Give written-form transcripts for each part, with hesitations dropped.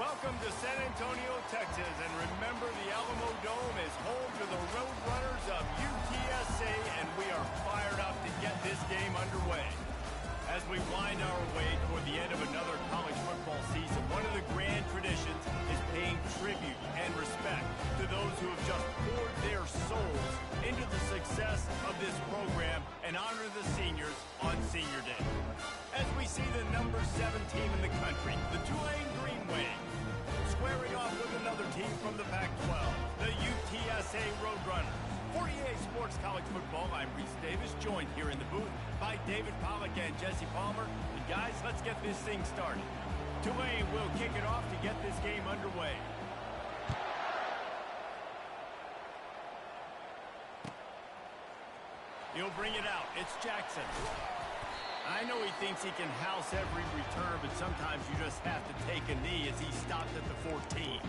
Welcome to San Antonio, Texas, and remember the Alamo Dome is home to the Roadrunners of UTSA, and we are fired up to get this game underway. As we wind our way toward the end of another college football season, one of the grand traditions is paying tribute and respect to those who have just poured their souls into the success of this program and honor the seniors on Senior Day. As we see the number 7 team in the country, the Tulane Green Wave, squaring off with another team from the Pac-12, the UTSA Roadrunners. 48 Sports College Football, I'm Reese Davis, joined here in the booth by David Pollack and Jesse Palmer. And guys, let's get this thing started. Tulane will kick it off to get this game underway. He'll bring it out. It's Jackson. I know he thinks he can house every return, but sometimes you just have to take a knee as he stopped at the 14.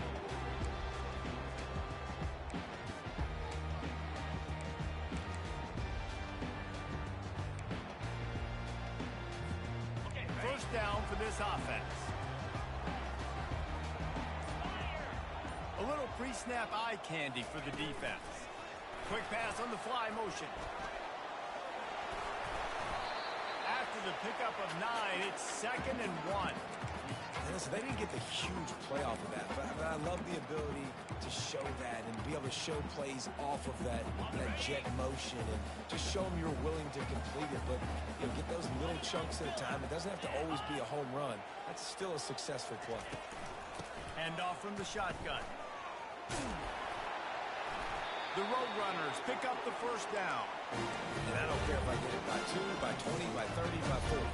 First down for this offense. A little pre-snap eye candy for the defense. Quick pass on the fly motion. After the pickup of 9, it's 2nd and 1. Listen, they didn't get the huge play off of that, but I love the ability to show that and be able to show plays off of that jet motion and just show them you're willing to complete it, but you know, get those little chunks at a time. It doesn't have to always be a home run. That's still a successful play. Hand off from the shotgun. The Roadrunners pick up the first down. And I don't care if I get it by 2, by 20, by 30, by 40.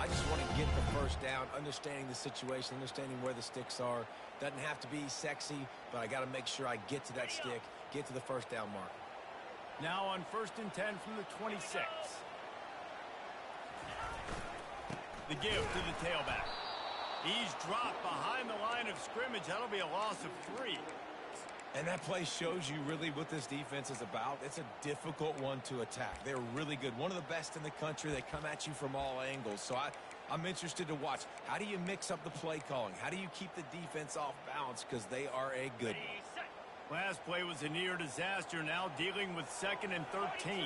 I just want to get the first down, understanding the situation, understanding where the sticks are. Doesn't have to be sexy, but I got to make sure I get to that stick, get to the first down mark. Now on 1st and 10 from the 26. The give to the tailback. He's dropped behind the line of scrimmage. That'll be a loss of 3. And that play shows you really what this defense is about. It's a difficult one to attack. They're really good. One of the best in the country. They come at you from all angles. So I'm interested to watch. How do you mix up the play calling? How do you keep the defense off balance? Because they are a good one. Last play was a near disaster. Now dealing with 2nd and 13.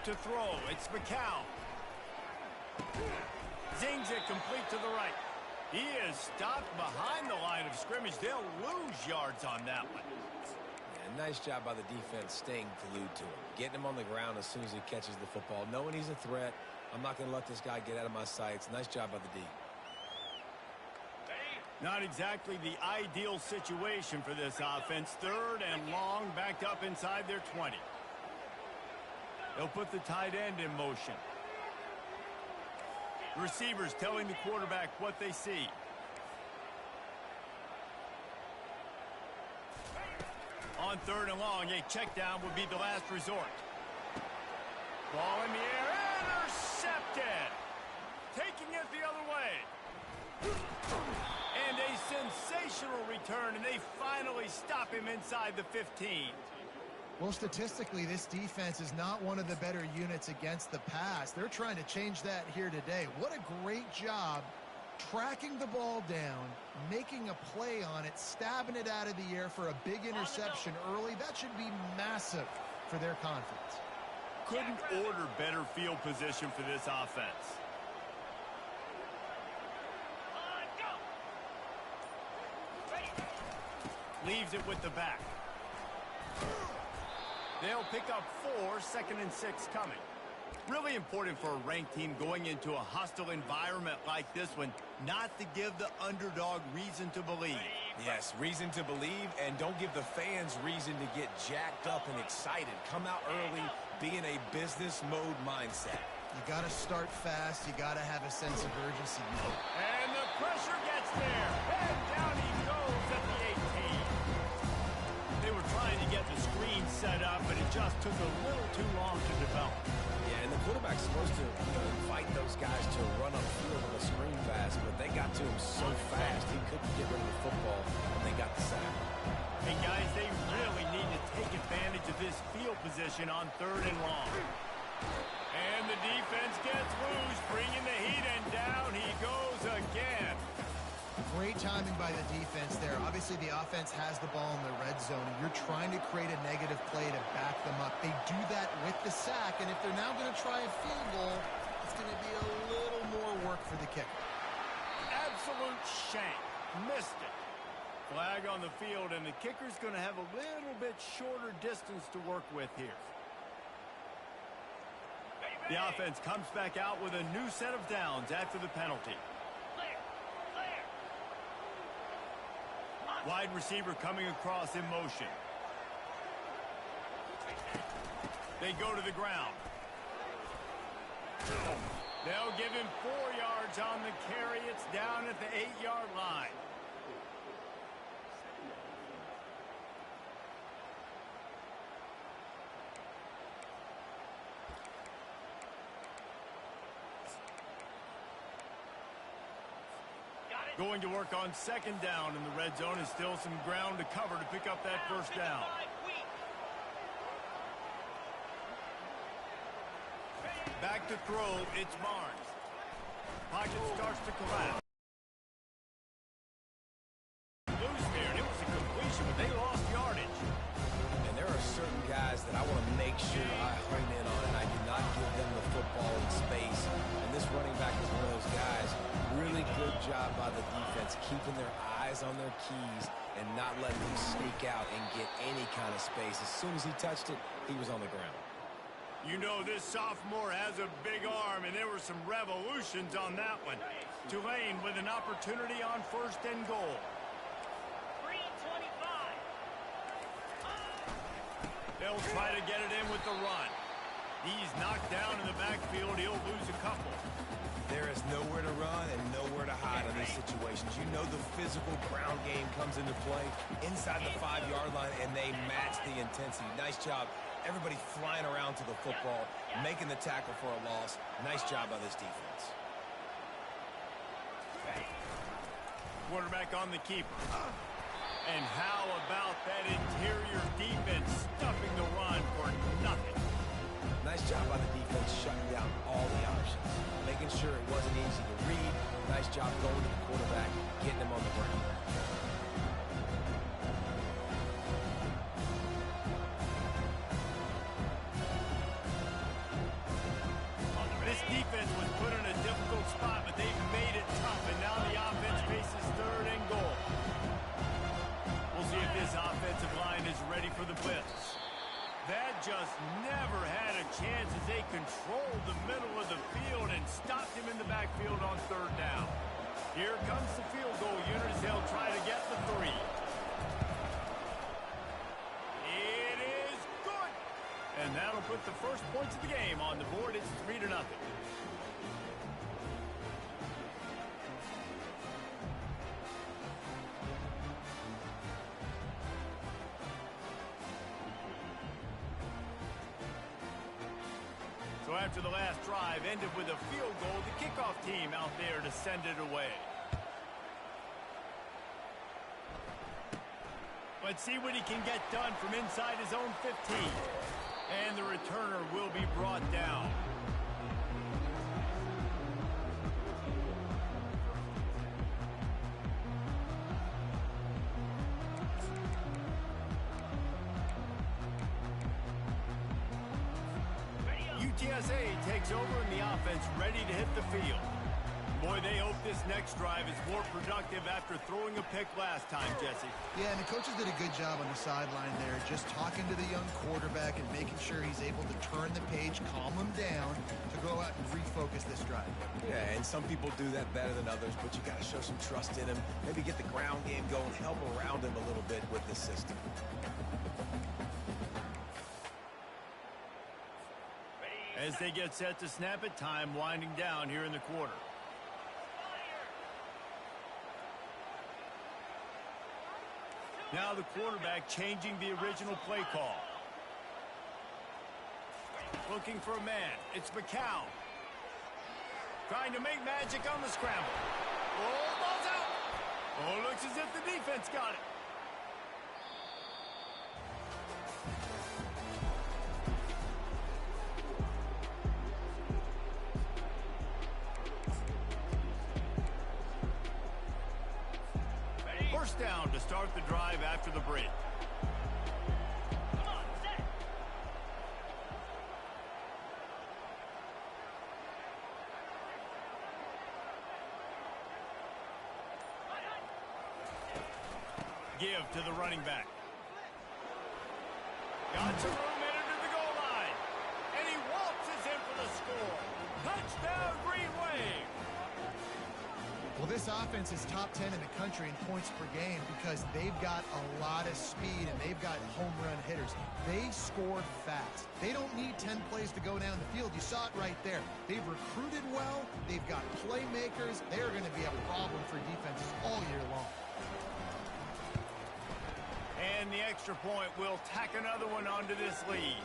To throw, it's McCown. Zings it complete to the right. He is stopped behind the line of scrimmage. They'll lose yards on that one. Yeah, nice job by the defense staying glued to him. Getting him on the ground as soon as he catches the football. Knowing he's a threat. I'm not going to let this guy get out of my sights. Nice job by the D. Not exactly the ideal situation for this offense. 3rd and long, backed up inside their 20. They'll put the tight end in motion. Receivers telling the quarterback what they see. On 3rd and long, a check down would be the last resort. Ball in the air, intercepted. Taking it the other way. And a sensational return, and they finally stop him inside the 15. Well, statistically, this defense is not one of the better units against the pass. They're trying to change that here today. What a great job tracking the ball down, making a play on it, stabbing it out of the air for a big interception early. That should be massive for their confidence. Couldn't order better field position for this offense. Leaves it with the back. They'll pick up 4, 2nd and 6 coming. Really important for a ranked team going into a hostile environment like this one, not to give the underdog reason to believe. Yes, reason to believe, and don't give the fans reason to get jacked up and excited. Come out early, be in a business mode mindset. You got to start fast. You got to have a sense of urgency. And the pressure gets there. And down he goes at the 18. They were trying to get the screen set up, but it just took a little too long to develop. Yeah, and the quarterback's supposed to invite those guys to run upfield on a screen pass, but they got to him so fast he couldn't get rid of the football, and they got the sack. Hey, guys, they really need to take advantage of this field position on 3rd and long. And the defense gets loose, bringing the heat, and down he goes again. Great timing by the defense there. Obviously, the offense has the ball in the red zone, and you're trying to create a negative play to back them up. They do that with the sack, and if they're now going to try a field goal, it's going to be a little more work for the kicker. Absolute shank. Missed it. Flag on the field, and the kicker's going to have a little bit shorter distance to work with here. The offense comes back out with a new set of downs after the penalty. Wide receiver coming across in motion. They go to the ground. They'll give him 4 yards on the carry. It's down at the 8-yard line. Going to work on second down in the red zone, and still some ground to cover to pick up that first down. Back to throw, it's Barnes. Pocket starts to collapse. Loose there, and it was a completion, but they lost yardage. And there are certain guys that I want to make sure I hone in on, and I do not give them the football in space. And this running back is one of those guys. Really good job by the defense, keeping their eyes on their keys and not letting him sneak out and get any kind of space. As soon as he touched it, he was on the ground. You know this sophomore has a big arm, and there were some revolutions on that one. Tulane with an opportunity on first and goal. 3:25. They'll try to get it in with the run. He's knocked down in the backfield. He'll lose a couple. There is nowhere to run and nowhere to hide in these situations. You know the physical ground game comes into play inside the 5-yard line, and they match the intensity. Nice job. Everybody flying around to the football, making the tackle for a loss. Nice job by this defense. Quarterback on the keeper. And how about that interior defense stuffing the run for nothing? Nice job by the defense shutting down all the options, making sure it wasn't easy to read. Nice job going to the quarterback, getting him on the ground. This defense was put in a difficult spot, but they've made it tough, and now the offense faces third and goal. We'll see if this offensive line is ready for the blitz. That just never had a chance as they controlled the middle of the field and stopped him in the backfield on third down. Here comes the field goal unit as they'll try to get the 3. It is good. And that'll put the first points of the game on the board. It's 3-0. So after the last drive ended with a field goal, the kickoff team out there to send it away. Let's see what he can get done from inside his own 15. And the returner will be brought down. UTSA takes over and the offense ready to hit the field. Boy, they hope this next drive is more productive after throwing a pick last time, Jesse. Yeah, and the coaches did a good job on the sideline there, just talking to the young quarterback and making sure he's able to turn the page, calm him down to go out and refocus this drive. Yeah, and some people do that better than others, but you got to show some trust in him. Maybe get the ground game going, help around him a little bit with the system. As they get set to snap it, time winding down here in the quarter. Now the quarterback changing the original play call. Looking for a man. It's McCown. Trying to make magic on the scramble. Oh, ball's out. Oh, looks as if the defense got it. first down to start the drive after the break. Give to the running back. Got some room in into the goal line. And he waltzes in for the score. Touchdown, Green Wave. Well, this offense is top 10 in the country in points per game because they've got a lot of speed and they've got home run hitters. They score fast. They don't need 10 plays to go down the field. You saw it right there. They've recruited well. They've got playmakers. They're going to be a problem for defenses all year long. And the extra point will tack another one onto this lead.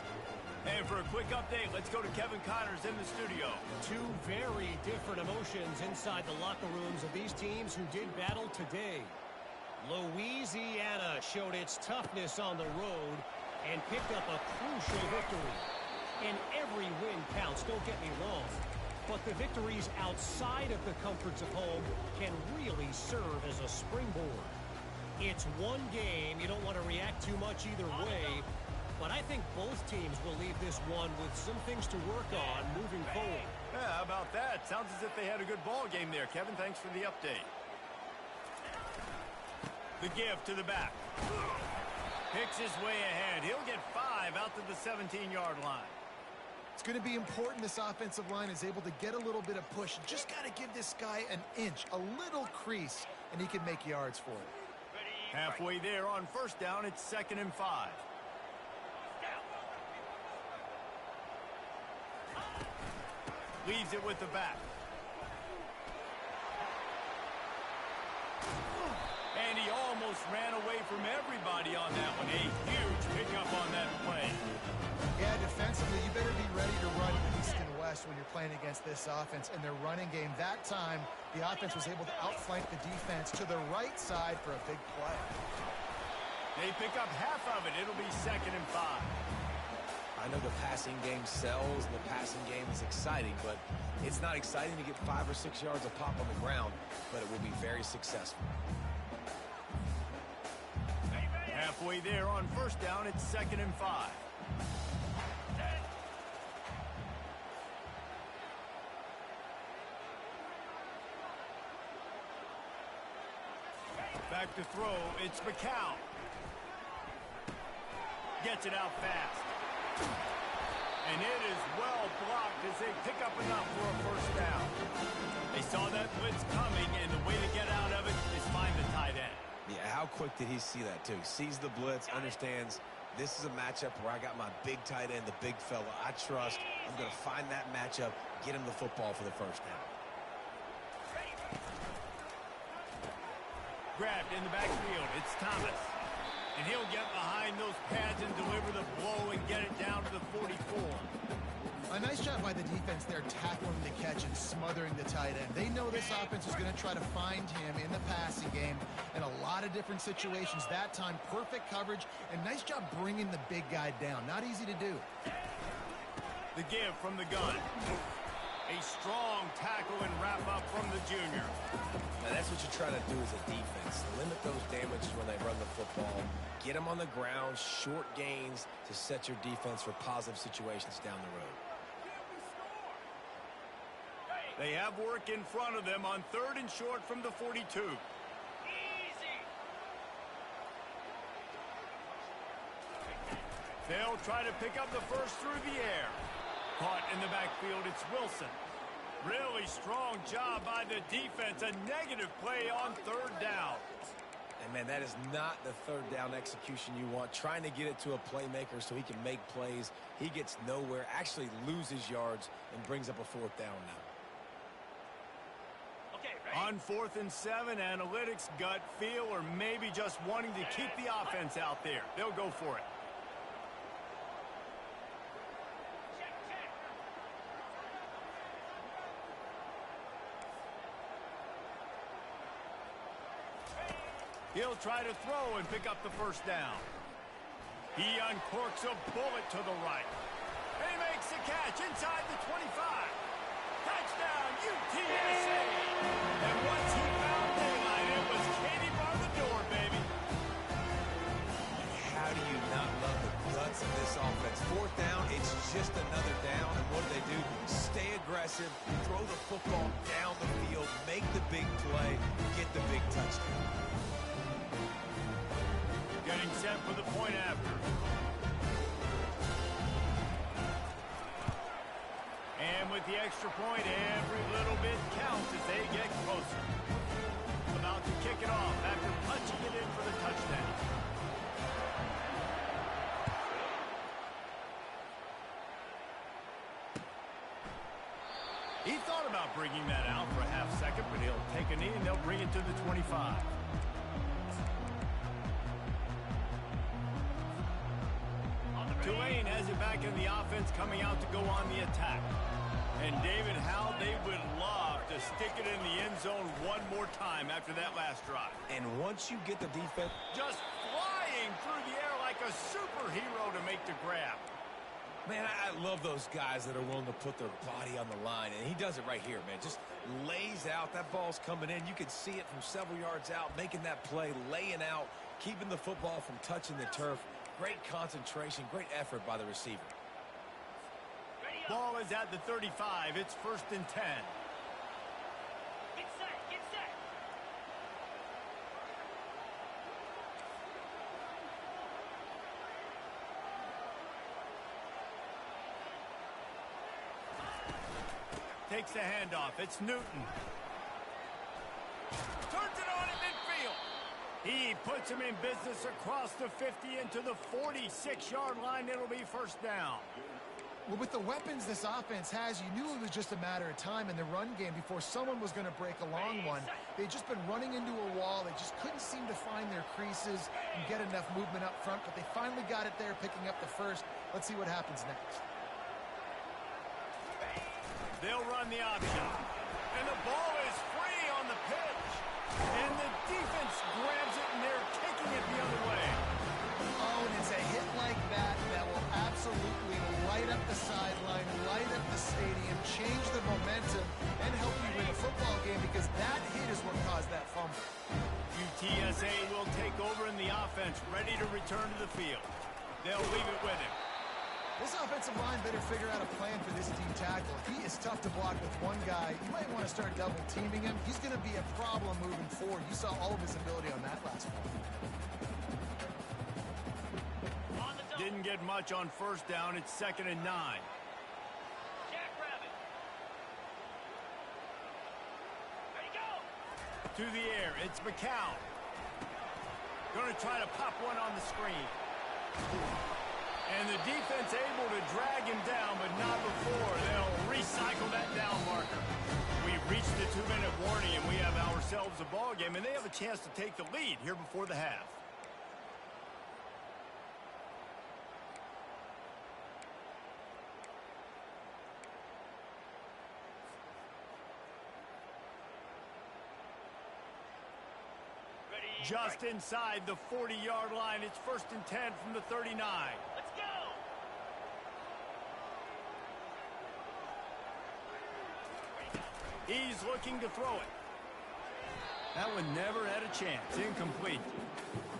And for a quick update, let's go to Kevin Connors in the studio. Two very different emotions inside the locker rooms of these teams who did battle today. Louisiana showed its toughness on the road and picked up a crucial victory. And every win counts, don't get me wrong. But the victories outside of the comforts of home can really serve as a springboard. It's one game. You don't want to react too much either way. But I think both teams will leave this one with some things to work on moving forward. Yeah, how about that? Sounds as if they had a good ball game there. Kevin, thanks for the update. The give to the back. Picks his way ahead. He'll get 5 out to the 17-yard line. It's going to be important this offensive line is able to get a little bit of push. Just got to give this guy an inch, a little crease, and he can make yards for it. Halfway there on first down, it's 2nd and 5. Leaves it with the back. And he almost ran away from everybody on that one. A huge pickup on that play. Yeah, defensively, you better be ready to run east and west when you're playing against this offense. And their running game, that time, the offense was able to outflank the defense to the right side for a big play. They pick up half of it. It'll be 2nd and 5. I know the passing game sells and the passing game is exciting, but it's not exciting to get 5 or 6 yards of pop on the ground, but it will be very successful. Halfway there on first down, it's 2nd and 5. Back to throw, it's McCown. Gets it out fast. And it is well blocked as they pick up enough for a first down. They saw that blitz coming, and the way to get out of it is find the tight end. Yeah, how quick did he see that, too? Sees the blitz, understands this is a matchup where I got my big tight end, the big fella I trust. I'm going to find that matchup, get him the football for the first down. Grabbed in the backfield, it's Thomas. And he'll get behind those pads and deliver the blow and get it down to the 44. A nice job by the defense there, tackling the catch and smothering the tight end. They know this offense is going to try to find him in the passing game in a lot of different situations. That time, perfect coverage, and nice job bringing the big guy down. Not easy to do. The give from the gun. A strong tackle and wrap up from the junior. Now that's what you try to do as a defense. Limit those damages when they run the football. Get them on the ground, short gains to set your defense for positive situations down the road. They have work in front of them on 3rd and short from the 42. They'll try to pick up the first through the air. Caught in the backfield, it's Wilson. Really strong job by the defense. A negative play on 3rd down. And, man, that is not the 3rd down execution you want. Trying to get it to a playmaker so he can make plays. He gets nowhere, actually loses yards, and brings up a 4th down now. On 4th and 7, analytics, gut feel, or maybe just wanting to keep the offense out there. They'll go for it. He'll try to throw and pick up the first down. He uncorks a bullet to the right. He makes the catch inside the 25. Touchdown, UTSA! And once he found daylight, it was Katie bar the door, baby. just another down, and what do? Stay aggressive, throw the football down the field, make the big play, get the big touchdown. Getting set for the point after. And with the extra point, every little bit counts as they get closer. About to kick it off after punching it in for the touchdown. He thought about bringing that out for a half second, but he'll take a knee and they'll bring it to the 25. Tulane has it back in the offense, coming out to go on the attack. And David, how they would love to stick it in the end zone one more time after that last drive. And once you get the defense Just flying through the air like a superhero to make the grab. man, I love those guys that are willing to put their body on the line, and he does it right here, man. Just lays out. That ball's coming in. You can see it from several yards out, making that play, laying out, keeping the football from touching the turf. Great concentration, great effort by the receiver. Ball is at the 35. It's 1st and 10. Get set, get set. Takes the handoff. It's Newton. Turns it on in midfield. He puts him in business across the 50 into the 46-yard line. It'll be 1st down. Well, with the weapons this offense has, you knew it was just a matter of time in the run game before someone was going to break a long one. They'd just been running into a wall. They just couldn't seem to find their creases and get enough movement up front, but they finally got it there, picking up the first. Let's see what happens next. They'll run the option. And the ball is free on the pitch. And the defense grabs it, and they're kicking it the other way. Oh, and it's a hit like that that will absolutely light up the sideline, light up the stadium, change the momentum, and help you win a football game, because that hit is what caused that fumble. UTSA will take over in the offense, ready to return to the field. They'll leave it with him. This offensive line better figure out a plan for this D tackle. He is tough to block with one guy. You might want to start double teaming him. He's going to be a problem moving forward. You saw all of his ability on that last one. Didn't get much on 1st down. It's 2nd and 9. Jackrabbit. Ready, go. To the air, it's McCown. Going to try to pop one on the screen. And the defense able to drag him down, but not before. They'll recycle that down marker. We've reached the 2-minute warning, and we have ourselves a ball game, and they have a chance to take the lead here before the half. Just inside the 40-yard line. It's 1st and 10 from the 39. Let's go. He's looking to throw it. That one never had a chance. Incomplete.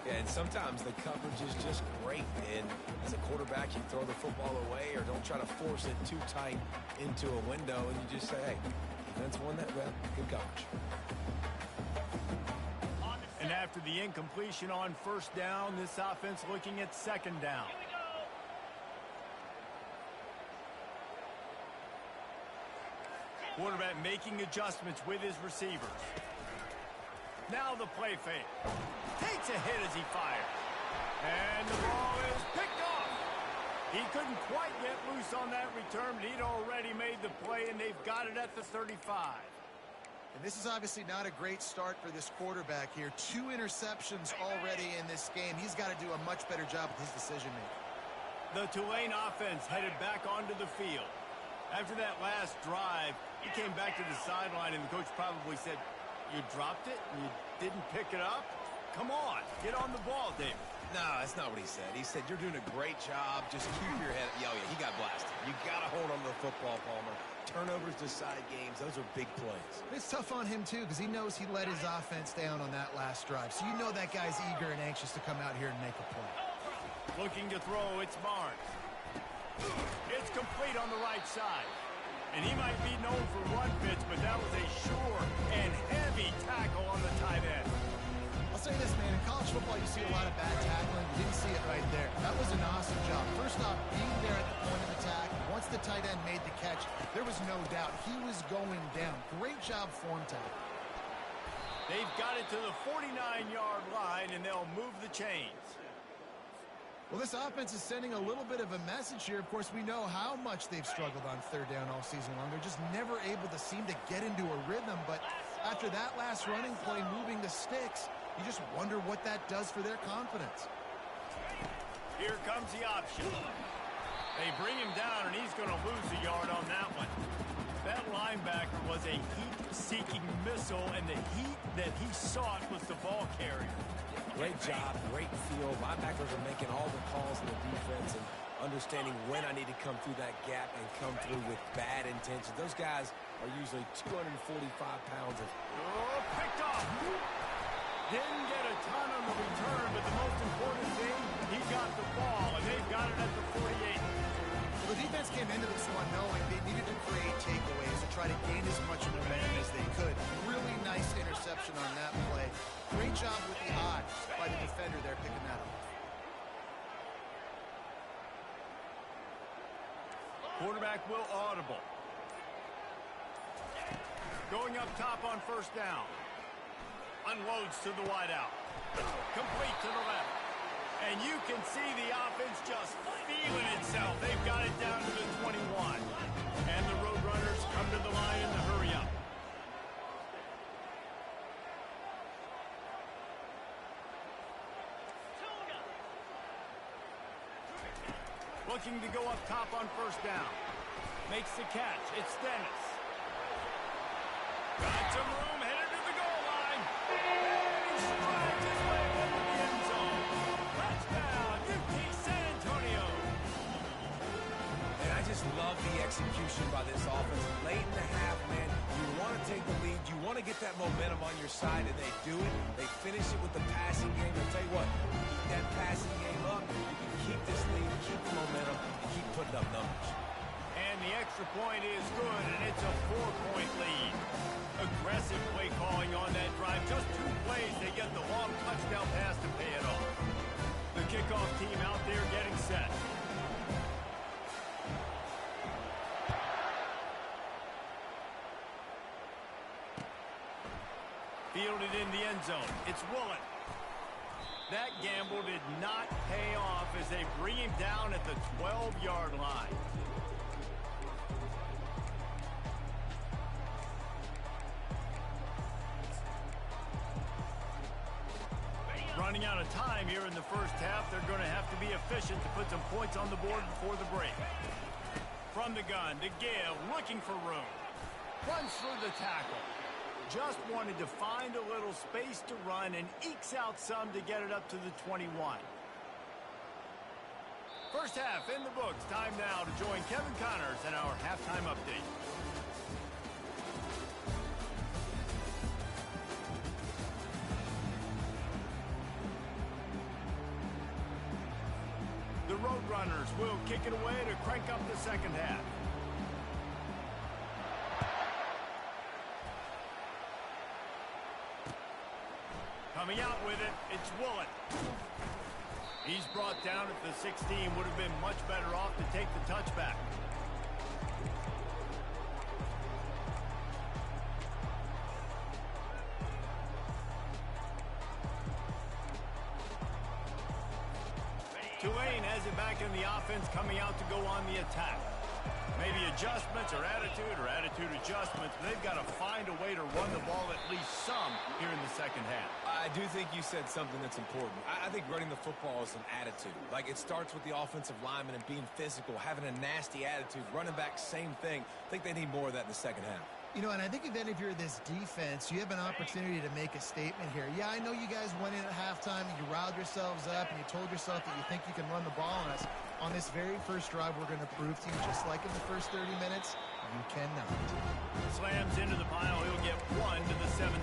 Yeah, and sometimes the coverage is just great, and as a quarterback, you throw the football away or don't try to force it too tight into a window, and you just say, hey, defense won that well. Good coverage. And after the incompletion on 1st down, this offense looking at 2nd down. Here we go. Quarterback making adjustments with his receivers. Now the play fake. Takes a hit as he fires. And the ball is picked off. He couldn't quite get loose on that return, but he'd already made the play, and they've got it at the 35. And this is obviously not a great start for this quarterback here. 2 interceptions already in this game. He's got to do a much better job with his decision-making. The Tulane offense headed back onto the field. After that last drive, he came back to the sideline, and the coach probably said, you dropped it and you didn't pick it up? Come on, get on the ball, David. No, that's not what he said. He said, you're doing a great job. Just keep your head. Yeah, he got blasted. You got to hold on to the football, Palmer. Turnovers decide games. Those are big plays. It's tough on him, too, because he knows he let his offense down on that last drive. So you know that guy's eager and anxious to come out here and make a play. Looking to throw, it's Barnes. It's complete on the right side. And he might be known for run fits, but that was a sure and heavy tackle on the tight end. I'll say this, man. In college football, you see a lot of bad tackling. You didn't see it right there. That was an awesome job. First off, being there at the point of attack. Once the tight end made the catch, there was no doubt he was going down. Great job form tackle. They've got it to the 49-yard line, and they'll move the chains. Well, this offense is sending a little bit of a message here. Of course, we know how much they've struggled on third down all season long. They're just never able to seem to get into a rhythm. But after that last running play moving the sticks, you just wonder what that does for their confidence. Here comes the option. They bring him down, and he's going to lose a yard on that one. That linebacker was a heat-seeking missile, and the heat that he sought was the ball carrier. Great job, great feel. Linebackers are making all the calls in the defense and understanding when I need to come through that gap and come through with bad intentions. Those guys are usually 245 pounds of... Oh, picked off. Didn't get a ton on the return, but the most important thing, he got the ball, and they've got it at the 48. The defense came into this one knowing they needed to create takeaways to try to gain as much momentum as they could. Really nice interception on that play. Great job with the eye by the defender there picking that up. Quarterback will audible. Going up top on first down. Unloads to the wideout. Complete to the left. And you can see the offense just feeling itself. They've got it down to the 21. And the Roadrunners come to the line in the hurry-up. Looking to go up top on first down. Makes the catch. It's Dennis. Got some room, headed to the goal line. And he strides his way into the end zone. Touchdown, UT San Antonio. And I just love the execution by this offense. Late in the half, man, you want to take the lead. You want to get that momentum on your side, and they do it. They finish it with the passing game. I'll tell you what, keep that passing game up. You can keep this lead, keep the momentum, and keep putting up numbers. And the extra point is good, and it's a 4-point lead. Aggressive play calling on that drive. Just 2 plays, they get the long touchdown pass to pay it off. The kickoff team out there getting set. Fielded in the end zone. It's Woolen. That gamble did not pay off as they bring him down at the 12-yard line. Running out of time here in the first half. They're going to have to be efficient to put some points on the board before the break. From the gun to give, looking for room. Runs through the tackle. Just wanted to find a little space to run and ekes out some to get it up to the 21. First half in the books. Time now to join Kevin Connors in our halftime update. The Roadrunners will kick it away to crank up the second half. Coming out with it, it's Woolen. He's brought down at the 16. Would have been much better off to take the touchback. Tulane has it back in the offense, coming out to go on the attack. Maybe adjustments or attitude adjustments. But they've got to find a way to run the ball at least some here in the second half. I do think you said something that's important. I think running the football is an attitude. Like, it starts with the offensive lineman and being physical, having a nasty attitude. Running back, same thing. I think they need more of that in the second half. You know, and I think then if you're this defense, you have an opportunity to make a statement here. Yeah, I know you guys went in at halftime and you riled yourselves up and you told yourself that you think you can run the ball on us. On this very first drive, we're going to prove to you, just like in the first 30 minutes, you cannot. Slams into the pile. He'll get 1 to the 17.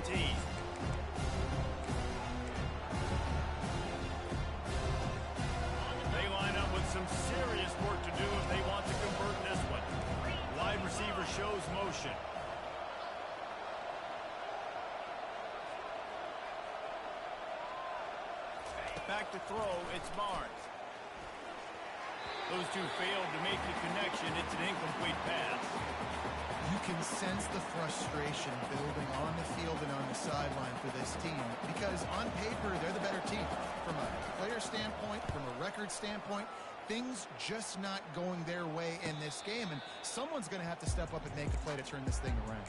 They line up with some serious work to do if they want shows motion. Back to throw, it's Barnes. Those two failed to make the connection. It's an incomplete pass. You can sense the frustration building on the field and on the sideline for this team because on paper, they're the better team. From a player standpoint, from a record standpoint, things just not going their way in this game, and someone's going to have to step up and make a play to turn this thing around.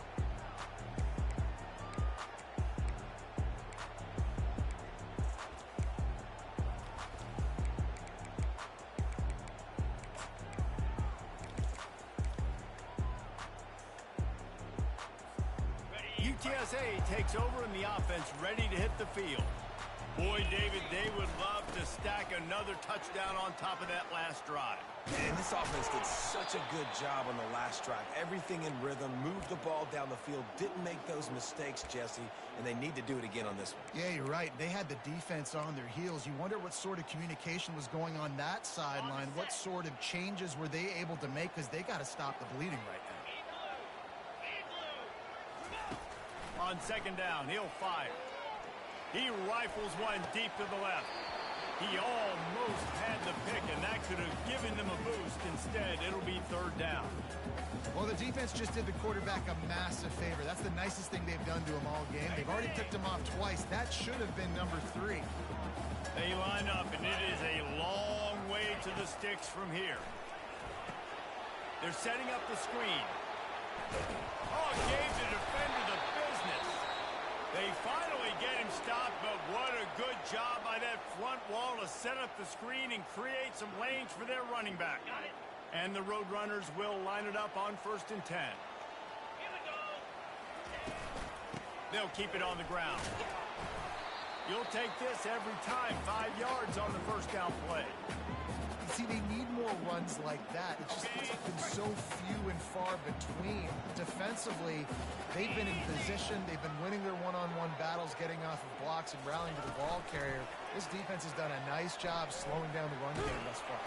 UTSA takes over in the offense, ready to hit the field. Boy, David, they would love to stack another touchdown on top of that last drive. And this offense did such a good job on the last drive. Everything in rhythm, moved the ball down the field, didn't make those mistakes, Jesse, and they need to do it again on this one. Yeah, you're right. They had the defense on their heels. You wonder what sort of communication was going on that sideline. What sort of changes were they able to make because they got to stop the bleeding right now. On second down, he'll fire. He rifles one deep to the left. He almost had the pick, and that could have given them a boost. Instead, it'll be third down. Well, the defense just did the quarterback a massive favor. That's the nicest thing they've done to him all game. They've already picked him off twice. That should have been number 3. They line up, and it is a long way to the sticks from here. They're setting up the screen. Oh, gave the defender the business. They finally get him stopped, but what a good job by that front wall to set up the screen and create some lanes for their running back. And the Roadrunners will line it up on 1st and 10. Here we go. They'll keep it on the ground. You'll take this every time. 5 yards on the first down play. See, they need more runs like that. It's been so few and far between. Defensively, they've been in position. They've been winning their one-on-one battles, getting off of blocks and rallying to the ball carrier. This defense has done a nice job slowing down the run game thus far.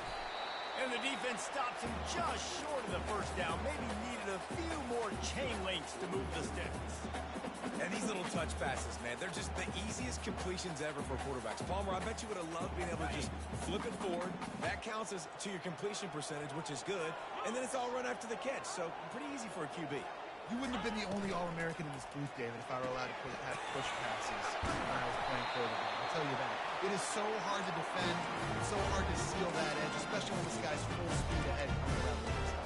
And the defense stops him just short of the first down. Maybe needed a few more chain links to move the sticks. And these little touch passes, man, they're just the easiest completions ever for quarterbacks. Palmer, I bet you would have loved being able to just flip it forward. That counts as to your completion percentage, which is good. And then it's all run after the catch, so pretty easy for a QB. You wouldn't have been the only All-American in this booth, David, if I were allowed to have push passes when I was playing quarterback. I'll tell you that. It is so hard to defend. It's so hard to seal that edge, especially when this guy's full speed ahead coming around the inside.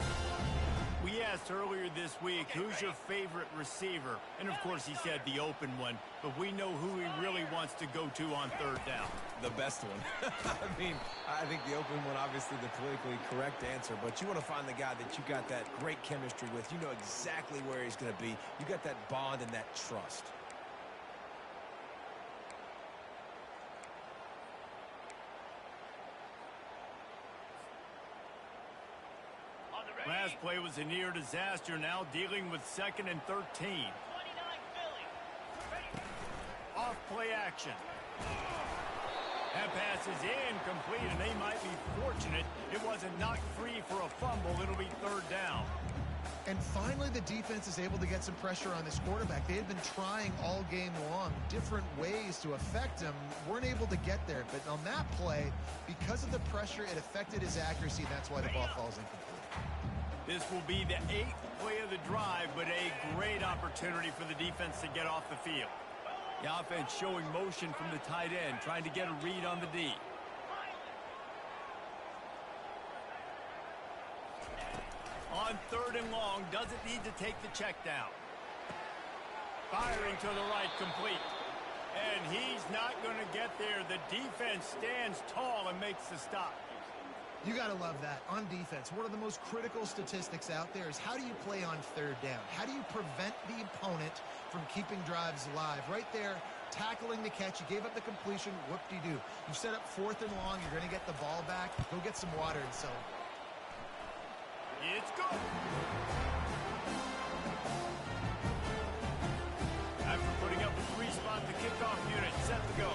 We asked earlier this week, who's your favorite receiver? And, of course, he said the open one. But we know who he really wants to go to on third down. The best one. I think the open one, obviously the politically correct answer. But you want to find the guy that you got that great chemistry with. You know exactly where he's going to be. You got that bond and that trust. Last play was a near disaster, now dealing with 2nd and 13. 29 Philly. Ready. Off play action. That pass is incomplete, and they might be fortunate it wasn't knocked free for a fumble. It'll be third down. And finally, the defense is able to get some pressure on this quarterback. They had been trying all game long, different ways to affect him. Weren't able to get there. But on that play, because of the pressure, it affected his accuracy, and that's why the ball falls incomplete. This will be the 8th play of the drive, but a great opportunity for the defense to get off the field. The offense showing motion from the tight end, trying to get a read on the D. On 3rd and long, doesn't need to take the check down. Firing to the right, complete. And he's not going to get there. The defense stands tall and makes the stop. You got to love that. On defense, one of the most critical statistics out there is how do you play on third down? How do you prevent the opponent from keeping drives alive? Right there, tackling the catch. You gave up the completion. Whoop-de-doo. You set up 4th and long. You're going to get the ball back. Go get some water and settle. It's good. After putting up a 3-spot, the kickoff unit set to go.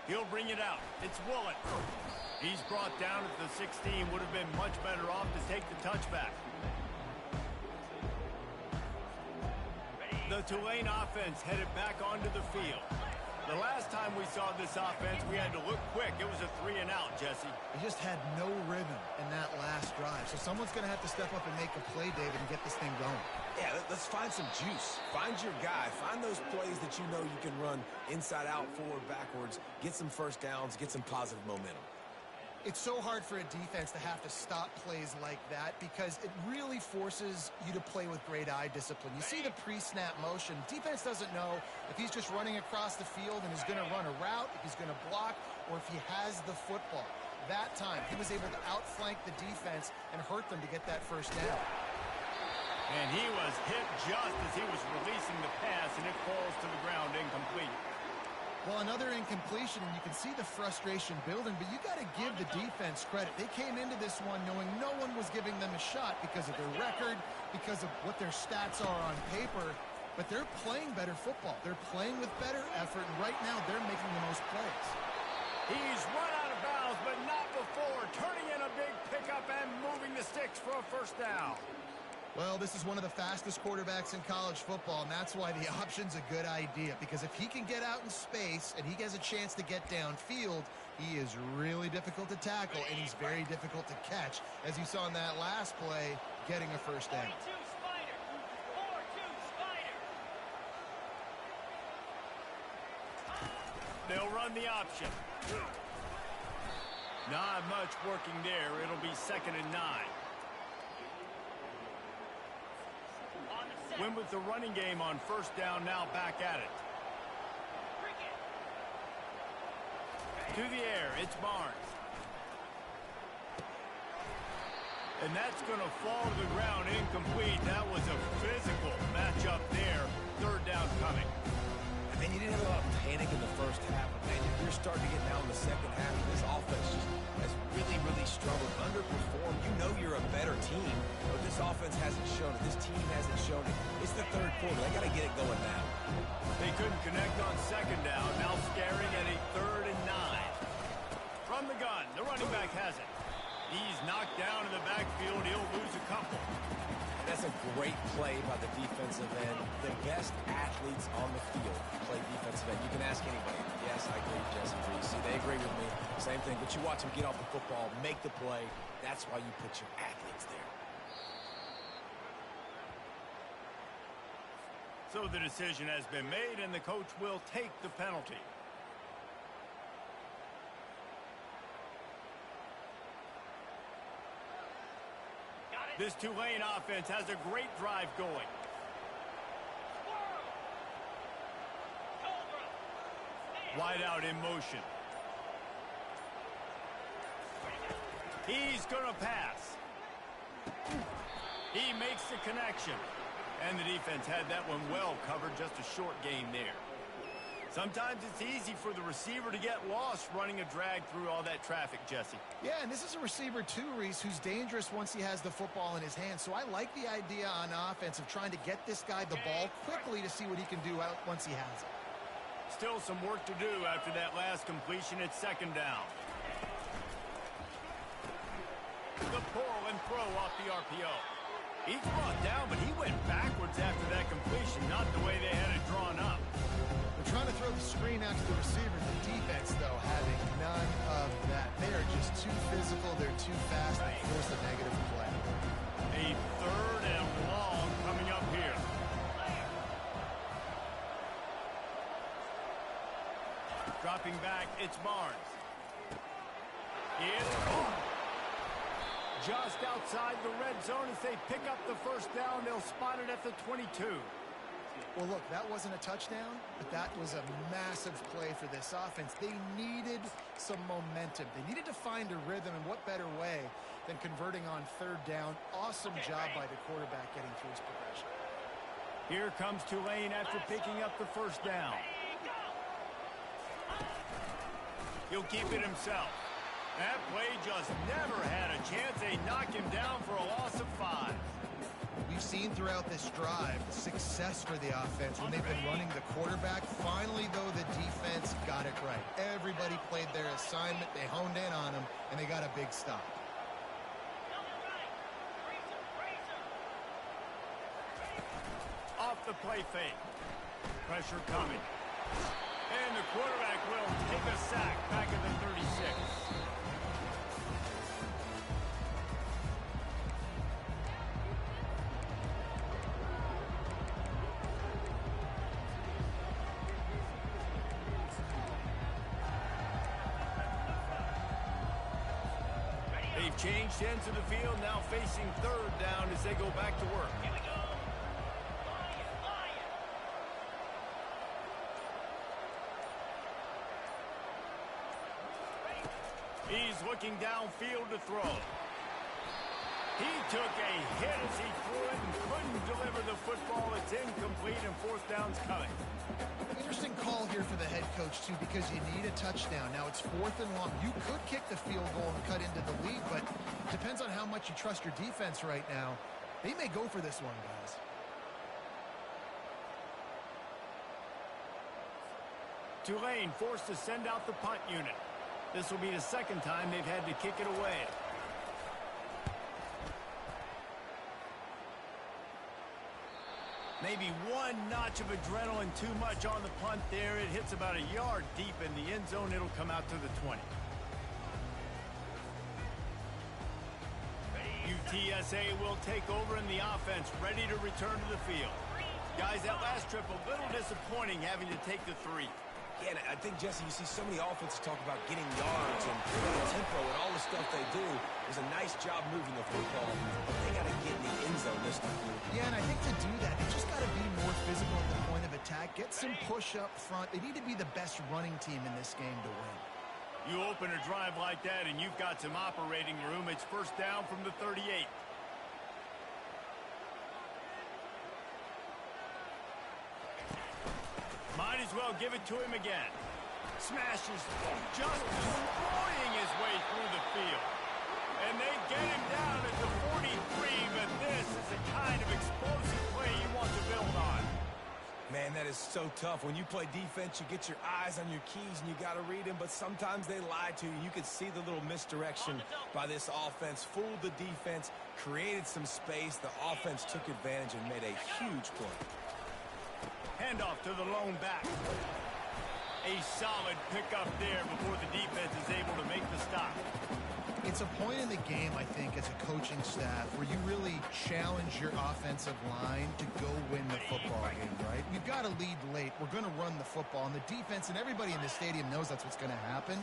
He'll bring it out. It's Woolen. He's brought down at the 16. Would have been much better off to take the touchback. The Tulane offense headed back onto the field. The last time we saw this offense, we had to look quick. It was a 3-and-out, Jesse. He just had no rhythm in that last drive. So someone's going to have to step up and make a play, David, and get this thing going. Yeah, let's find some juice. Find your guy. Find those plays that you know you can run inside out, forward, backwards. Get some first downs. Get some positive momentum. It's so hard for a defense to have to stop plays like that because it really forces you to play with great eye discipline. You see the pre-snap motion. Defense doesn't know if he's just running across the field and is going to run a route, if he's going to block, or if he has the football. That time, he was able to outflank the defense and hurt them to get that first down. And he was hit just as he was releasing the pass, and it falls to the ground incomplete. Well, another incompletion, and you can see the frustration building, but you got to give the defense credit. They came into this one knowing no one was giving them a shot because of their record, because of what their stats are on paper, but they're playing better football. They're playing with better effort, and right now they're making the most plays. He's run out of bounds, but not before, turning in a big pickup and moving the sticks for a first down. Well, this is one of the fastest quarterbacks in college football, and that's why the option's a good idea. Because if he can get out in space and he has a chance to get downfield, he is really difficult to tackle, and he's very difficult to catch. As you saw in that last play, getting a first down. 42 Spider. 4-2 Spider. They'll run the option. Not much working there. It'll be 2nd and 9. Win with the running game on first down, now back at it. To the air, it's Barnes. And that's going to fall to the ground incomplete. That was a physical matchup there. 3rd down coming. And you didn't have a lot of panic in the first half. Man, you're starting to get now in the second half. This offense just has really struggled, underperformed. You know you're a better team, but this offense hasn't shown it. This team hasn't shown it. It's the 3rd quarter. They got to get it going now. They couldn't connect on 2nd down. Now scaring at a 3rd and 9. From the gun, the running back has it. He's knocked down in the backfield. He'll lose a couple. That's a great play by the defensive end. The best athletes on the field play defensive end. You can ask anybody. Yes, I agree, Jesse Reese. They agree with me. Same thing. But you watch them get off the football, make the play. That's why you put your athletes there. So the decision has been made, and the coach will take the penalty. This Tulane offense has a great drive going. Wide out in motion. He's going to pass. He makes the connection. And the defense had that one well covered, just a short gain there. Sometimes it's easy for the receiver to get lost running a drag through all that traffic, Jesse. Yeah, and this is a receiver too, Reese, who's dangerous once he has the football in his hands. So I like the idea on offense of trying to get this guy the ball quickly to see what he can do out once he has it. Still some work to do after that last completion. It's 2nd down. The pull and throw off the RPO. He's brought down, but he went backwards after that completion, not the way they had it drawn up. They're trying to throw the screen out to the receiver. The defense, though, having none of that. They are just too physical. They're too fast. They force a negative play. A 3rd and long coming up here. Dropping back, it's Barnes. It's caught. Just outside the red zone as they pick up the first down. They'll spot it at the 22. Well, look, that wasn't a touchdown, but that was a massive play for this offense. They needed some momentum. They needed to find a rhythm, and what better way than converting on 3rd down. Awesome job by the quarterback getting through his progression. Here comes Tulane after picking up the first down. He'll keep it himself. That play just never had a chance. They knock him down for a loss of 5. We've seen throughout this drive success for the offense when they've been running the quarterback. Finally, though, the defense got it right. Everybody played their assignment. They honed in on them, and they got a big stop. Off the play fake. Pressure coming. And the quarterback will take a sack back at the 36. They've changed ends of the field, now facing third down as they go back to work. Here we go. He's looking downfield to throw. He took a hit as he threw it and couldn't deliver the football. It's incomplete and fourth down's coming. Interesting call here for the head coach, too, because you need a touchdown. Now, it's 4th and long. You could kick the field goal and cut into the lead, but it depends on how much you trust your defense right now. They may go for this one, guys. Tulane forced to send out the punt unit. This will be the second time they've had to kick it away. Maybe one notch of adrenaline too much on the punt there. It hits about a yard deep in the end zone. It'll come out to the 20. UTSA will take over in the offense, ready to return to the field. Guys, that last trip a little disappointing having to take the 3. Yeah, and I think, Jesse, you see so many offenses talk about getting yards and tempo and all the stuff they do. It was a nice job moving the football, but they got to get in the end zone this time. Yeah, and I think to do that, they just got to be more physical at the point of attack. Get some push up front. They need to be the best running team in this game to win. You open a drive like that and you've got some operating room. It's first down from the 38. Might as well give it to him again. Smashes, just destroying his way through the field. And they get him down at the 43, but this is the kind of explosive play you want to build on. Man, that is so tough. When you play defense, you get your eyes on your keys and you got to read them, but sometimes they lie to you. You could see the little misdirection by this offense, fooled the defense, created some space. The offense took advantage and made a huge play. Handoff to the lone back. A solid pickup there before the defense is able to make the stop. It's a point in the game, I think, as a coaching staff where you really challenge your offensive line to go win the football game, right? We've got to lead late. We're going to run the football, and the defense and everybody in the stadium knows that's what's going to happen.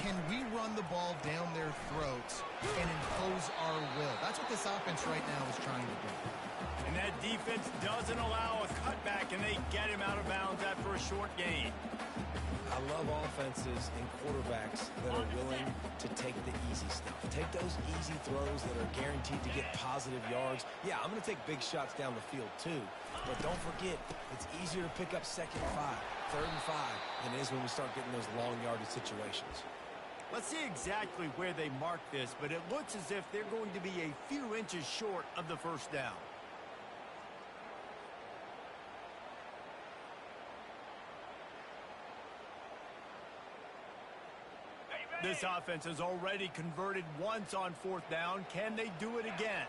Can we run the ball down their throats and impose our will? That's what this offense right now is trying to do. And that defense doesn't allow a cutback, and they get him out of bounds after a short gain. I love offenses and quarterbacks that are willing to take the easy stuff. Take those easy throws that are guaranteed to get positive yards. Yeah, I'm going to take big shots down the field too. But don't forget, it's easier to pick up 2nd and 5, 3rd and 5 than it is when we start getting those long yardage situations. Let's see exactly where they mark this, but it looks as if they're going to be a few inches short of the first down. This offense has already converted once on 4th down. Can they do it again?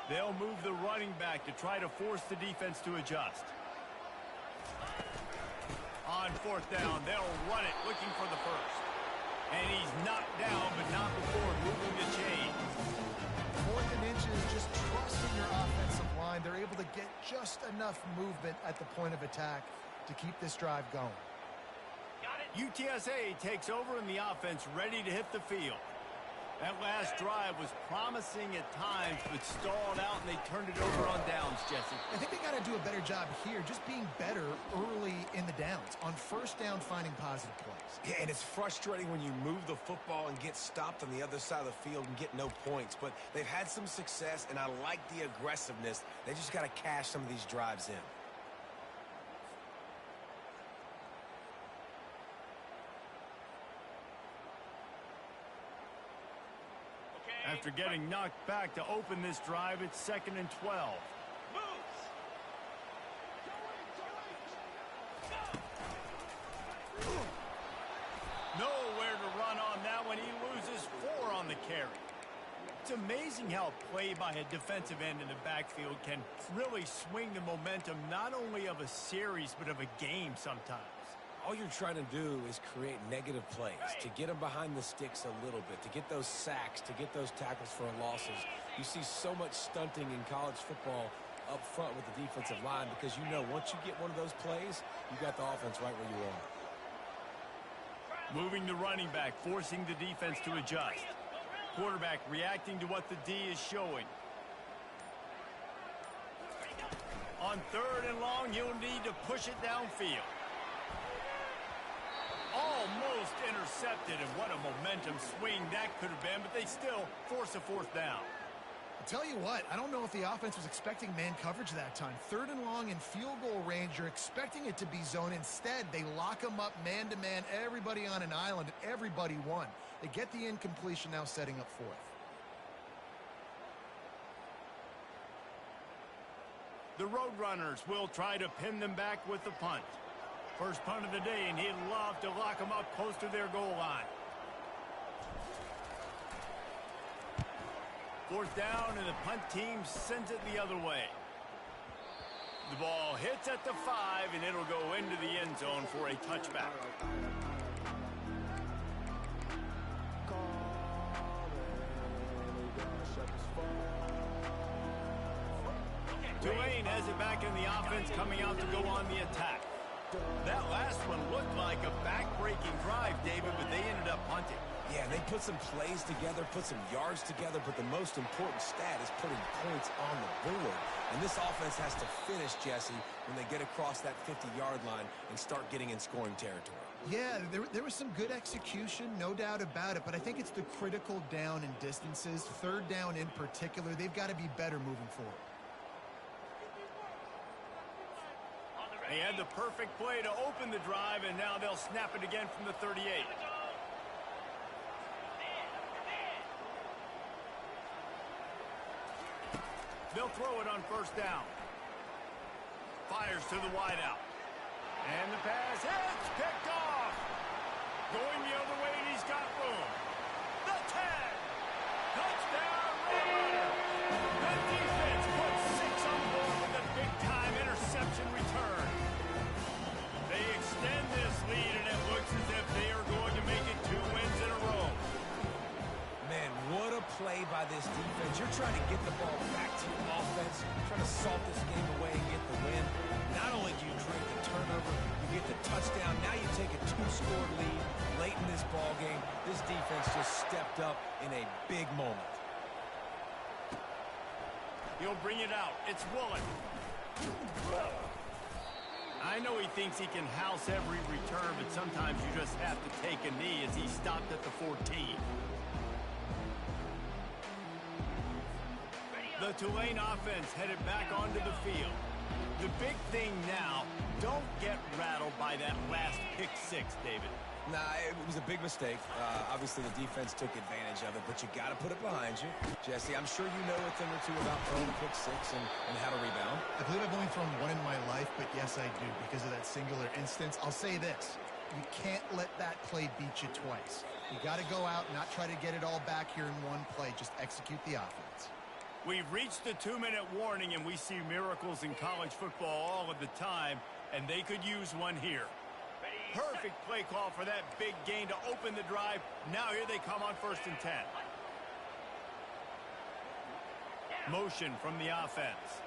They'll move the running back to try to force the defense to adjust. On 4th down, they'll run it, looking for the first. And he's knocked down, but not before moving the chain. 4th and inches, just trusting your offensive line. They're able to get just enough movement at the point of attack to keep this drive going. UTSA takes over in the offense, ready to hit the field. That last drive was promising at times, but stalled out, and they turned it over on downs, Jesse. I think they got to do a better job here, just being better early in the downs. On 1st down, finding positive plays. Yeah, and it's frustrating when you move the football and get stopped on the other side of the field and get no points. But they've had some success, and I like the aggressiveness. They just got to cash some of these drives in. After getting knocked back to open this drive, it's 2nd and 12. Nowhere to run on that one. He loses 4 on the carry. It's amazing how a play by a defensive end in the backfield can really swing the momentum not only of a series but of a game sometimes. All you're trying to do is create negative plays, to get them behind the sticks a little bit, to get those sacks, to get those tackles for losses. You see so much stunting in college football up front with the defensive line because you know once you get one of those plays, you got the offense right where you are. Moving the running back, forcing the defense to adjust. Quarterback reacting to what the D is showing. On 3rd and long, he'll need to push it downfield. Almost intercepted, and what a momentum swing that could have been, but they still force a 4th down. I'll tell you what, I don't know if the offense was expecting man coverage that time. 3rd and long in field goal range, you're expecting it to be zone. Instead, they lock them up man-to-man, everybody on an island, and everybody won. They get the incompletion, now setting up 4th. The Roadrunners will try to pin them back with the punt. First punt of the day, and he'd love to lock them up close to their goal line. 4th down, and the punt team sends it the other way. The ball hits at the 5, and it'll go into the end zone for a touchback. Tulane has it back in the offense, coming out to go on the attack. That last one looked like a back-breaking drive, David, but they ended up punting. Yeah, they put some plays together, put some yards together, but the most important stat is putting points on the board. And this offense has to finish, Jesse, when they get across that 50-yard line and start getting in scoring territory. Yeah, there was some good execution, no doubt about it, but I think it's the critical down and distances, 3rd down in particular. They've got to be better moving forward. They had the perfect play to open the drive, and now they'll snap it again from the 38. They'll throw it on 1st down. Fires to the wideout. And the pass hits, picked off. Going the other way, and he's got room. The 10. Touchdown, Roadrunner. The defense puts 6 on the board with a big-time interception return. They extend this lead, and it looks as if they are going to make it 2 wins in a row. Man, what a play by this defense. You're trying to get the ball back to your offense, trying to salt this game away and get the win. Not only do you create the turnover, you get the touchdown. Now you take a 2-score lead late in this ball game. This defense just stepped up in a big moment. He'll bring it out. It's Woolen. I know he thinks he can house every return, but sometimes you just have to take a knee as he stopped at the 14. The Tulane offense headed back onto the field. The big thing now, don't get rattled by that last pick 6, David. Nah, it was a big mistake. Obviously, the defense took advantage of it, but you got to put it behind you. Jesse, I'm sure you know a thing or two about throwing a pick 6 and how to rebound. I believe I've only thrown 1 in my life, but yes, I do because of that singular instance. I'll say this. You can't let that play beat you twice. You got to go out and not try to get it all back here in one play. Just execute the offense. We've reached the 2-minute warning, and we see miracles in college football all of the time, and they could use one here. Perfect play call for that big gain to open the drive. Now here they come on 1st and 10. Motion from the offense.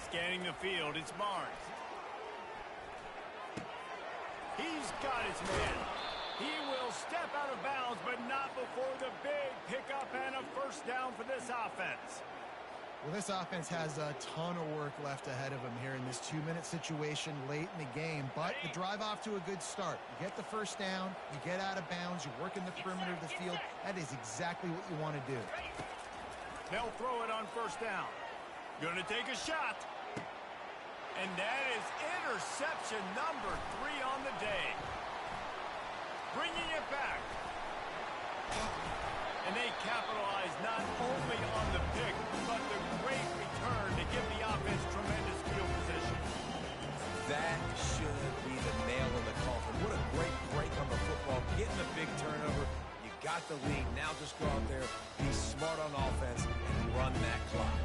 Scanning the field, it's Barnes. He's got his man. He will step out of bounds, but not before the big pickup and a 1st down for this offense. Well, this offense has a ton of work left ahead of them here in this 2-minute situation late in the game, but the drive off to a good start. You get the 1st down, you get out of bounds, you work in the perimeter of the field. That is exactly what you want to do. They'll throw it on 1st down. Gonna take a shot. And that is interception number 3 on the day. bringing it back. And they capitalize not only on the pick, but the great return to give the offense tremendous field position. That should be the nail in the coffin. What a great break on the football. Getting the big turnover. You got the lead. Now just go out there, be smart on offense, and run that clock.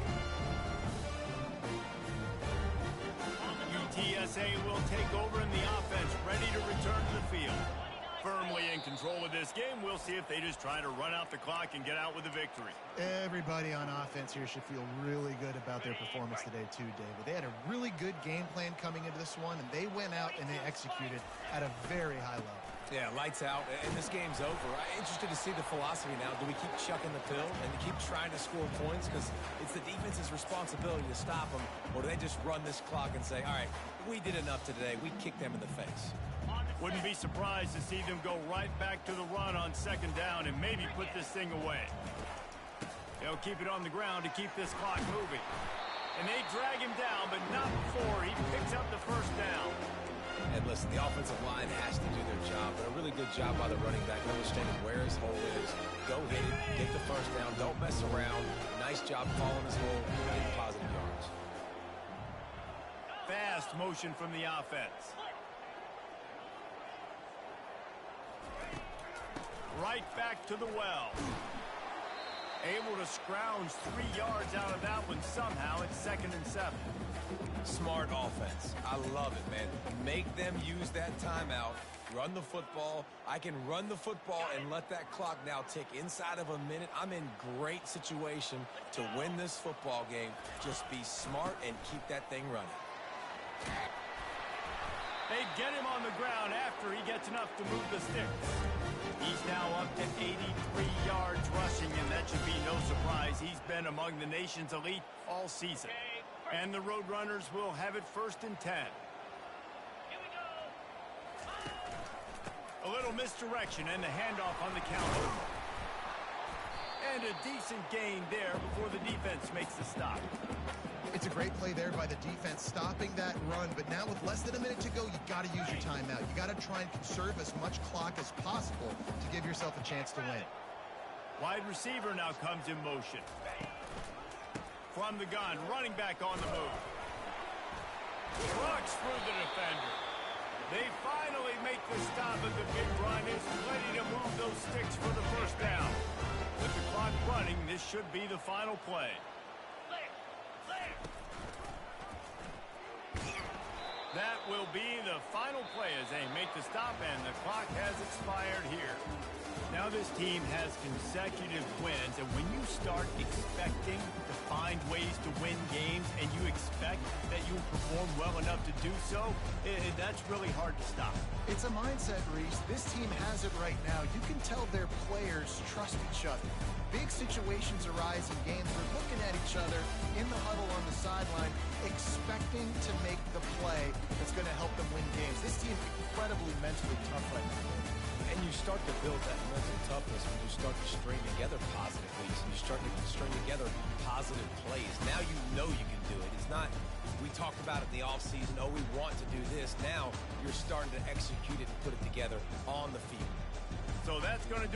UTSA will take over in the offense, ready to return to the field. Firmly in control of this game. We'll see if they just try to run out the clock and get out with a victory. Everybody on offense here should feel really good about their performance today too, David. They had a really good game plan coming into this one, and they went out and they executed at a very high level. Yeah, lights out, and this game's over. I'm interested to see the philosophy now. Do we keep chucking the pill and to keep trying to score points? Because it's the defense's responsibility to stop them. Or do they just run this clock and say, all right, we did enough today. We kicked them in the face. Wouldn't be surprised to see them go right back to the run on second down and maybe put this thing away. They'll keep it on the ground to keep this clock moving. And they drag him down, but not before he picks up the first down. And listen, the offensive line has to do their job, but a really good job by the running back, understanding where his hole is. Go hit it, get the first down, don't mess around. Nice job following his hole, getting positive yards. Fast motion from the offense. Right back to the well. Able to scrounge 3 yards out of that one somehow. It's 2nd and 7. Smart offense. I love it, man. Make them use that timeout. Run the football. I can run the football and let that clock now tick inside of a minute. I'm in great situation to win this football game. Just be smart and keep that thing running. They get him on the ground after he gets enough to move the sticks. He's now up to 83 yards rushing, and that should be no surprise. He's been among the nation's elite all season. And the Roadrunners will have it 1st and 10. Here we go. A little misdirection and the handoff on the counter. And a decent gain there before the defense makes the stop. It's a great play there by the defense, stopping that run. But now with less than a minute to go, you got to use your timeout. You got to try and conserve as much clock as possible to give yourself a chance to win. Wide receiver now comes in motion. From the gun, running back on the move. Trucks through the defender. They finally make the stop, and the big run is ready to move those sticks for the first down. With the clock running, this should be the final play. That will be the final play as they make the stop, and the clock has expired here. Now this team has consecutive wins, and when you start expecting to find ways to win games and you expect that you'll perform well enough to do so, that's really hard to stop. It's a mindset, Reese. This team has it right now. You can tell their players trust each other. Big situations arise in games. We're looking at each other in the huddle on the sideline, expecting to make the play that's going to help them win games. This team is incredibly mentally tough right now. And you start to build that mental toughness when you start to string together positive leads and you start to string together positive plays. Now you know you can do it. It's not, we talked about it in the offseason, oh, we want to do this. Now you're starting to execute it and put it together on the field. So that's going to do